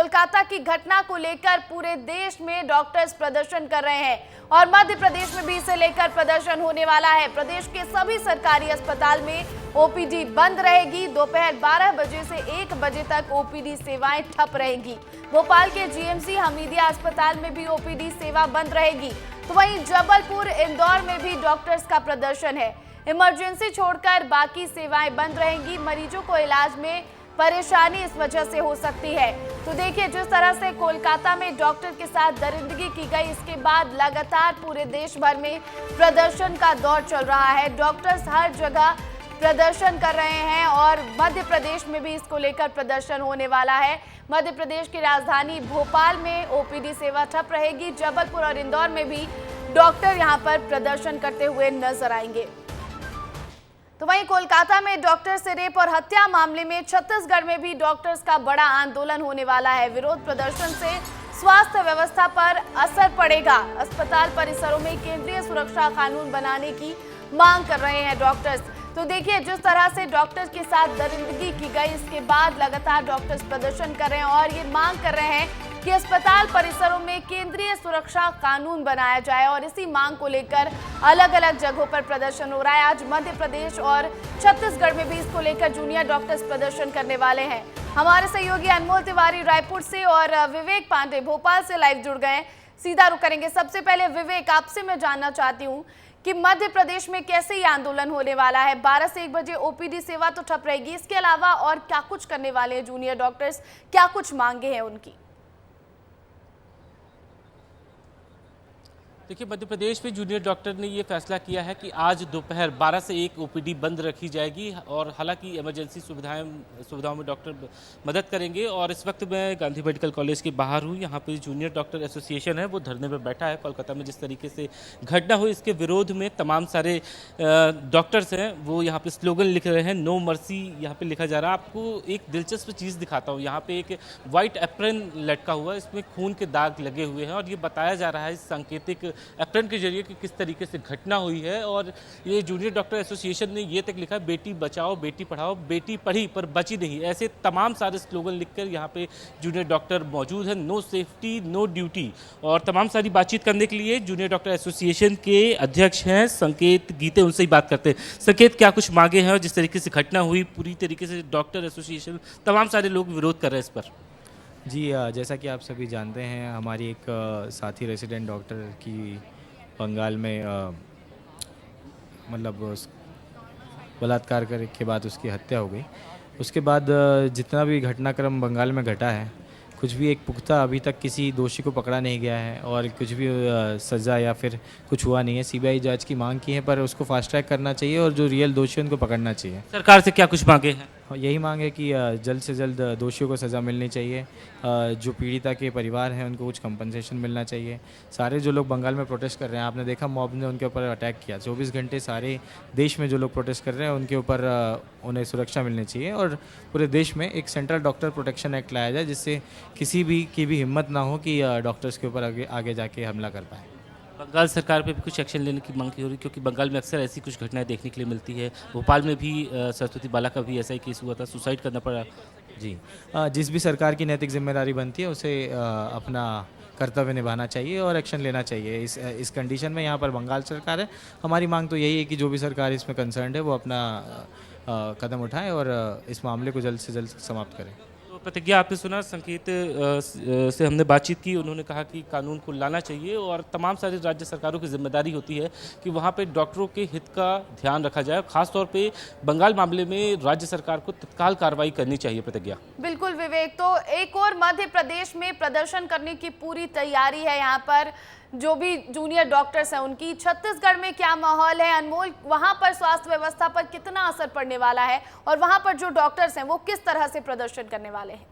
कोलकाता की घटना को लेकर पूरे देश में डॉक्टर्स प्रदर्शन कर रहे हैं और मध्य प्रदेश में भी इसे लेकर प्रदर्शन होने वाला है। प्रदेश के सभी सरकारी अस्पताल में ओपीडी बंद रहेगी। दोपहर 12 बजे से 1 बजे तक ओपीडी सेवाएं ठप रहेंगी। भोपाल के जीएमसी हमीदिया अस्पताल में भी ओपीडी सेवा बंद रहेगी। तो वहीं जबलपुर, इंदौर में भी डॉक्टर्स का प्रदर्शन है। इमरजेंसी छोड़कर बाकी सेवाएं बंद रहेंगी। मरीजों को इलाज में परेशानी इस वजह से हो सकती है। तो देखिए, जिस तरह से कोलकाता में डॉक्टर के साथ दरिंदगी की गई, इसके बाद लगातार पूरे देश भर में प्रदर्शन का दौर चल रहा है। डॉक्टर्स हर जगह प्रदर्शन कर रहे हैं और मध्य प्रदेश में भी इसको लेकर प्रदर्शन होने वाला है। मध्य प्रदेश की राजधानी भोपाल में ओपीडी सेवा ठप रहेगी। जबलपुर और इंदौर में भी डॉक्टर यहां पर प्रदर्शन करते हुए नजर आएंगे। तो वहीं कोलकाता में डॉक्टर से रेप और हत्या मामले में छत्तीसगढ़ में भी डॉक्टर्स का बड़ा आंदोलन होने वाला है। विरोध प्रदर्शन से स्वास्थ्य व्यवस्था पर असर पड़ेगा। अस्पताल परिसरों में केंद्रीय सुरक्षा कानून बनाने की मांग कर रहे हैं डॉक्टर्स। तो देखिए, जिस तरह से डॉक्टर्स के साथ दरिंदगी की गई, इसके बाद लगातार डॉक्टर्स प्रदर्शन कर रहे हैं और ये मांग कर रहे हैं कि अस्पताल परिसरों में केंद्रीय सुरक्षा कानून बनाया जाए और इसी मांग को लेकर अलग अलग जगहों पर प्रदर्शन हो रहा है। आज मध्य प्रदेश और छत्तीसगढ़ में भी इसको लेकर जूनियर डॉक्टर्स प्रदर्शन करने वाले हैं। हमारे सहयोगी अनमोल तिवारी रायपुर से और विवेक पांडे भोपाल से लाइव जुड़ गए हैं। सीधा रुख करेंगे। सबसे पहले विवेक, आपसे मैं जानना चाहती हूँ कि मध्य प्रदेश में कैसे ये आंदोलन होने वाला है। 12 से 1 बजे ओपीडी सेवा तो ठप रहेगी, इसके अलावा और क्या कुछ करने वाले हैं जूनियर डॉक्टर्स, क्या कुछ मांगे हैं उनकी? देखिए, मध्य प्रदेश में जूनियर डॉक्टर ने ये फैसला किया है कि आज दोपहर 12 से 1 ओपीडी बंद रखी जाएगी और हालांकि इमरजेंसी सुविधाओं में डॉक्टर मदद करेंगे। और इस वक्त मैं गांधी मेडिकल कॉलेज के बाहर हूँ। यहाँ पे जूनियर डॉक्टर एसोसिएशन है, वो धरने पर बैठा है। कोलकाता में जिस तरीके से घटना हुई, इसके विरोध में तमाम सारे डॉक्टर्स हैं वो यहाँ पर स्लोगन लिख रहे हैं। नो मर्सी यहाँ पर लिखा जा रहा है। आपको एक दिलचस्प चीज़ दिखाता हूँ। यहाँ पर एक वाइट एप्रन लटका हुआ है, इसमें खून के दाग लगे हुए हैं और ये बताया जा रहा है इस सांकेतिक एप्रन के जरिए कि किस तरीके से घटना हुई है। और ये जूनियर डॉक्टर एसोसिएशन ने ये तक लिखा, बेटी बचाओ, बेटी पढ़ाओ, बेटी पढ़ी पर बची नहीं। ऐसे तमाम सारे स्लोगन लिखकर यहाँ पे जूनियर डॉक्टर मौजूद है। No safety no duty. और तमाम सारी बातचीत करने के लिए जूनियर डॉक्टर एसोसिएशन के अध्यक्ष हैं संकेत गीते, उनसे ही बात करते हैं। संकेत, क्या कुछ मांगे हैं और जिस तरीके से घटना हुई, पूरी तरीके से डॉक्टर एसोसिएशन तमाम सारे लोग विरोध कर रहे हैं इस पर? जी, जैसा कि आप सभी जानते हैं, हमारी एक साथी रेसिडेंट डॉक्टर की बंगाल में मतलब बलात्कार करने के बाद उसकी हत्या हो गई। उसके बाद जितना भी घटनाक्रम बंगाल में घटा है, कुछ भी एक पुख्ता अभी तक किसी दोषी को पकड़ा नहीं गया है और कुछ भी सज़ा या फिर कुछ हुआ नहीं है। सीबीआई जांच की मांग की है, पर उसको फास्ट ट्रैक करना चाहिए और जो रियल दोषी उनको पकड़ना चाहिए। सरकार से क्या कुछ मांगे हैं? यही मांग है कि जल्द से जल्द दोषियों को सज़ा मिलनी चाहिए। जो पीड़िता के परिवार हैं उनको कुछ कंपनसेशन मिलना चाहिए। सारे जो लोग बंगाल में प्रोटेस्ट कर रहे हैं, आपने देखा मॉब ने उनके ऊपर अटैक किया। 24 घंटे सारे देश में जो लोग प्रोटेस्ट कर रहे हैं उनके ऊपर उन्हें सुरक्षा मिलनी चाहिए और पूरे देश में एक सेंट्रल डॉक्टर प्रोटेक्शन एक्ट लाया जाए, जिससे किसी भी की भी हिम्मत ना हो कि डॉक्टर्स के ऊपर आगे जाके हमला कर पाए। बंगाल सरकार पे भी कुछ एक्शन लेने की मांग की हो रही, क्योंकि बंगाल में अक्सर ऐसी कुछ घटनाएं देखने के लिए मिलती है। भोपाल में भी सरस्वती बाला का भी ऐसा ही केस हुआ था, सुसाइड करना पड़ा। जी, जिस भी सरकार की नैतिक जिम्मेदारी बनती है उसे अपना कर्तव्य निभाना चाहिए और एक्शन लेना चाहिए। इस कंडीशन में यहाँ पर बंगाल सरकार है। हमारी मांग तो यही है कि जो भी सरकार इसमें कंसर्न्ड है वो अपना कदम उठाए और इस मामले को जल्द से जल्द समाप्त करें। प्रतिज्ञा आपने सुना, संकेत से हमने बातचीत की। उन्होंने कहा कि कानून को लाना चाहिए और तमाम सारी राज्य सरकारों की जिम्मेदारी होती है कि वहाँ पे डॉक्टरों के हित का ध्यान रखा जाए। खासतौर पे बंगाल मामले में राज्य सरकार को तत्काल कार्रवाई करनी चाहिए। प्रतिज्ञा। बिल्कुल विवेक, तो एक और मध्य प्रदेश में प्रदर्शन करने की पूरी तैयारी है। यहाँ पर जो भी जूनियर डॉक्टर्स हैं उनकी। छत्तीसगढ़ में क्या माहौल है अनमोल, वहां पर स्वास्थ्य व्यवस्था पर कितना असर पड़ने वाला है और वहां पर जो डॉक्टर्स हैं वो किस तरह से प्रदर्शन करने वाले हैं?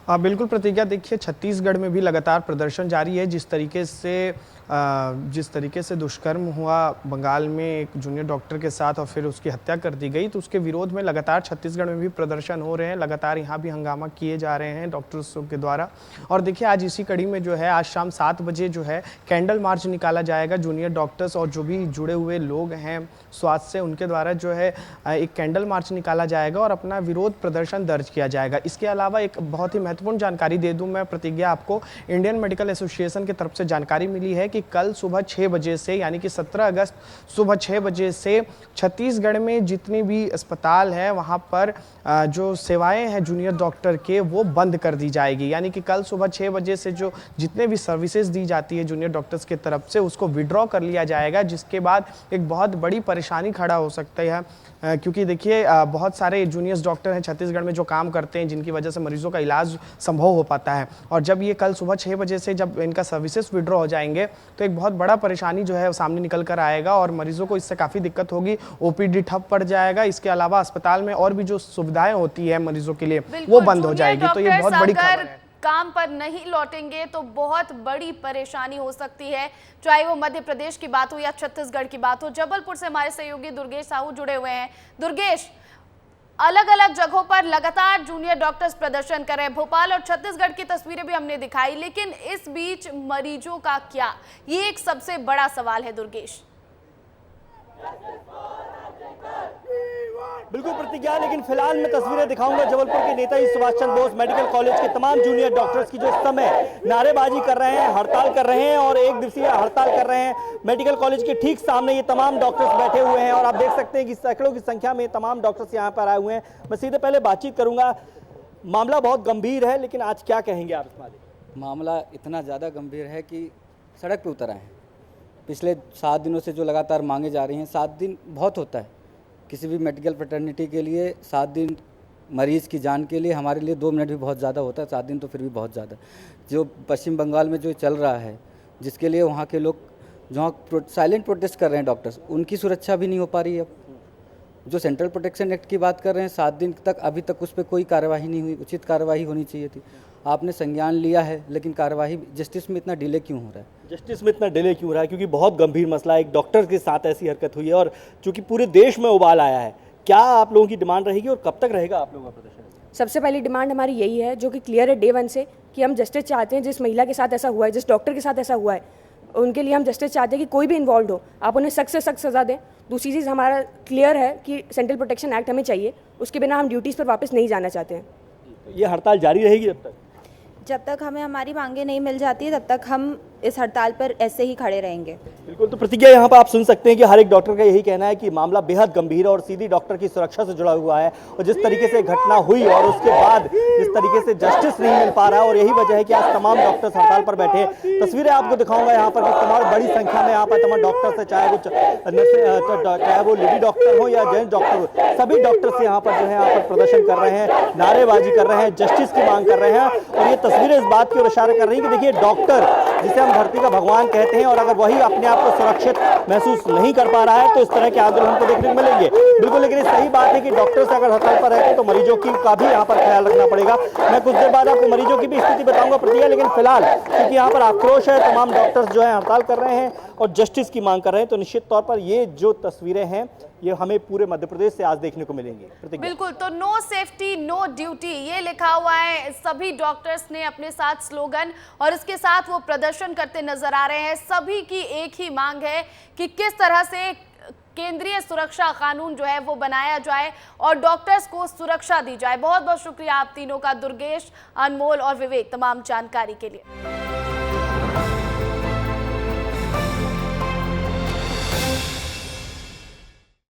बिल्कुल प्रतिज्ञा, देखिए छत्तीसगढ़ में भी लगातार प्रदर्शन जारी है। जिस तरीके से दुष्कर्म हुआ बंगाल में एक जूनियर डॉक्टर के साथ और फिर उसकी हत्या कर दी गई, तो उसके विरोध में लगातार छत्तीसगढ़ में भी प्रदर्शन हो रहे हैं। लगातार यहाँ भी हंगामा किए जा रहे हैं डॉक्टर्स के द्वारा। और देखिए आज इसी कड़ी में जो है आज शाम 7 बजे जो है कैंडल मार्च निकाला जाएगा। जूनियर डॉक्टर्स और जो भी जुड़े हुए लोग हैं स्वास्थ्य से, उनके द्वारा जो है एक कैंडल मार्च निकाला जाएगा और अपना विरोध प्रदर्शन दर्ज किया जाएगा। इसके अलावा एक बहुत ही महत्वपूर्ण जानकारी दे दूं मैं प्रतिज्ञा आपको, इंडियन मेडिकल एसोसिएशन की तरफ से जानकारी मिली है कि कल सुबह 6 बजे से यानी कि 17 अगस्त सुबह 6 बजे से छत्तीसगढ़ में जितनी भी अस्पताल है वहां पर जो सेवाएं हैं जूनियर डॉक्टर के वो बंद कर दी जाएगी। यानी कि कल सुबह 6 बजे से जो जितने भी सर्विसेज दी जाती है जूनियर डॉक्टर्स की तरफ से उसको विड्रॉ कर लिया जाएगा, जिसके बाद एक बहुत बड़ी परेशानी खड़ा हो सकती है। क्योंकि देखिए बहुत सारे जूनियर डॉक्टर हैं छत्तीसगढ़ में जो काम करते हैं, जिनकी वजह से मरीजों का इलाज संभव हो पाता है। और जब ये कल सुबह 6 बजे से जब इनका सर्विसेज विड्रॉ हो जाएंगे तो एक बहुत बड़ा परेशानी जो है सामने निकल कर आएगा और मरीजों को इससे काफ़ी दिक्कत होगी। ओपीडी ठप पड़ जाएगा। इसके अलावा अस्पताल में और भी जो सुविधाएं होती है मरीजों के लिए वो बंद हो जाएगी। तो ये बहुत बड़ी खबर है। काम पर नहीं लौटेंगे तो बहुत बड़ी परेशानी हो सकती है, चाहे वो मध्य प्रदेश की बात हो या छत्तीसगढ़ की बात हो। जबलपुर से हमारे सहयोगी दुर्गेश साहू जुड़े हुए हैं। दुर्गेश, अलग अलग जगहों पर लगातार जूनियर डॉक्टर्स प्रदर्शन कर रहे हैं। भोपाल और छत्तीसगढ़ की तस्वीरें भी हमने दिखाई, लेकिन इस बीच मरीजों का क्या, ये एक सबसे बड़ा सवाल है दुर्गेश। बिल्कुल प्रतिज्ञा, लेकिन फिलहाल मैं तस्वीरें दिखाऊंगा जबलपुर के नेताजी सुभाष चंद्र बोस मेडिकल कॉलेज के तमाम जूनियर डॉक्टर्स की जो इस समय नारेबाजी कर रहे हैं, हड़ताल कर रहे हैं और एक दिवसीय हड़ताल कर रहे हैं। मेडिकल कॉलेज के ठीक सामने ये तमाम डॉक्टर्स बैठे हुए हैं और आप देख सकते हैं कि सैकड़ों की संख्या में तमाम डॉक्टर्स यहाँ पर आए हुए हैं। मैं सीधे पहले बातचीत करूंगा। मामला बहुत गंभीर है, लेकिन आज क्या कहेंगे आप इस मामले में? मामला इतना ज़्यादा गंभीर है कि सड़क पर उतर आए हैं। पिछले 7 दिनों से जो लगातार मांगे जा रही हैं, 7 दिन बहुत होता है किसी भी मेडिकल फ्रेटर्निटी के लिए। 7 दिन मरीज़ की जान के लिए, हमारे लिए 2 मिनट भी बहुत ज़्यादा होता है, 7 दिन तो फिर भी बहुत ज़्यादा। जो पश्चिम बंगाल में जो चल रहा है, जिसके लिए वहाँ के लोग जहाँ साइलेंट प्रोटेस्ट कर रहे हैं डॉक्टर्स, उनकी सुरक्षा भी नहीं हो पा रही है। अब जो सेंट्रल प्रोटेक्शन एक्ट की बात कर रहे हैं, 7 दिन तक अभी तक उस पर कोई कार्यवाही नहीं हुई। उचित कार्यवाही होनी चाहिए थी। आपने संज्ञान लिया है, लेकिन कार्यवाही जस्टिस में इतना डिले क्यों हो रहा है? जस्टिस में इतना डिले क्यों हो रहा है? क्योंकि बहुत गंभीर मसला है, एक डॉक्टर के साथ ऐसी हरकत हुई है और चूंकि पूरे देश में उबाल आया है। क्या आप लोगों की डिमांड रहेगी और कब तक रहेगा आप लोगों का प्रदर्शन? सबसे पहली डिमांड हमारी यही है, जो कि क्लियर है डे 1 से, कि हम जस्टिस चाहते हैं। जिस महिला के साथ ऐसा हुआ है, जिस डॉक्टर के साथ ऐसा हुआ है, उनके लिए हम जस्टिस चाहते हैं कि कोई भी इन्वॉल्व हो, आप उन्हें सख्त से सख्त सज़ा दें। दूसरी चीज़ हमारा क्लियर है कि सेंट्रल प्रोटेक्शन एक्ट हमें चाहिए, उसके बिना हम ड्यूटीज़ पर वापस नहीं जाना चाहते हैं। ये हड़ताल जारी रहेगी जब तक हमें हमारी मांगे नहीं मिल जाती, तब तक हम इस हड़ताल पर ऐसे ही खड़े रहेंगे। बिल्कुल, तो प्रतिज्ञा यहाँ पर आप सुन सकते हैं कि हर एक डॉक्टर का यही कहना है कि मामला बेहद गंभीर है और सीधी डॉक्टर की सुरक्षा से जुड़ा हुआ है। और जिस तरीके से घटना हुई और उसके बाद जिस तरीके से जस्टिस नहीं मिल पा रहा है, और यही वजह है कि आज तमाम डॉक्टर्स हड़ताल पर बैठे हैं। तस्वीरें आपको दिखाऊंगा यहाँ पर कि तमाम बड़ी संख्या में यहाँ पर तमाम डॉक्टर्स है, चाहे वो लेडी डॉक्टर हो या जेंट्स डॉक्टर हो, सभी डॉक्टर्स यहाँ पर जो है यहाँ पर प्रदर्शन कर रहे हैं, नारेबाजी कर रहे हैं, जस्टिस की मांग कर रहे हैं। और ये तस्वीरें इस बात की ओर इशारा कर रही है कि देखिए डॉक्टर, जिसे हम धरती का भगवान कहते हैं, और अगर वही अपने आप को सुरक्षित महसूस नहीं कर पा रहा है तो इस तरह के आंदोलन हमको देखने को मिलेंगे। बिल्कुल, लेकिन सही बात है कि डॉक्टर्स अगर हड़ताल पर रहते तो मरीजों की का भी यहाँ पर ख्याल रखना पड़ेगा। मैं कुछ देर बाद आपको मरीजों की भी स्थिति बताऊंगा प्रतिज्ञा, लेकिन फिलहाल क्योंकि यहाँ पर आक्रोश है, तमाम डॉक्टर्स जो है हड़ताल कर रहे हैं और जस्टिस की मांग कर रहे हैं, तो निश्चित तौर पर ये जो तस्वीरें हैं ये हमें पूरे मध्य प्रदेश से आज देखने को मिलेंगी। बिल्कुल, तो नो सेफ्टी नो ड्यूटी ये लिखा हुआ है। सभी डॉक्टर्स ने अपने साथ स्लोगन और इसके साथ वो प्रदर्शन करते नजर आ रहे हैं। सभी की एक ही मांग है कि किस तरह से केंद्रीय सुरक्षा कानून जो है वो बनाया जाए और डॉक्टर्स को सुरक्षा दी जाए। बहुत बहुत शुक्रिया आप तीनों का, दुर्गेश, अनमोल और विवेक, तमाम जानकारी के लिए।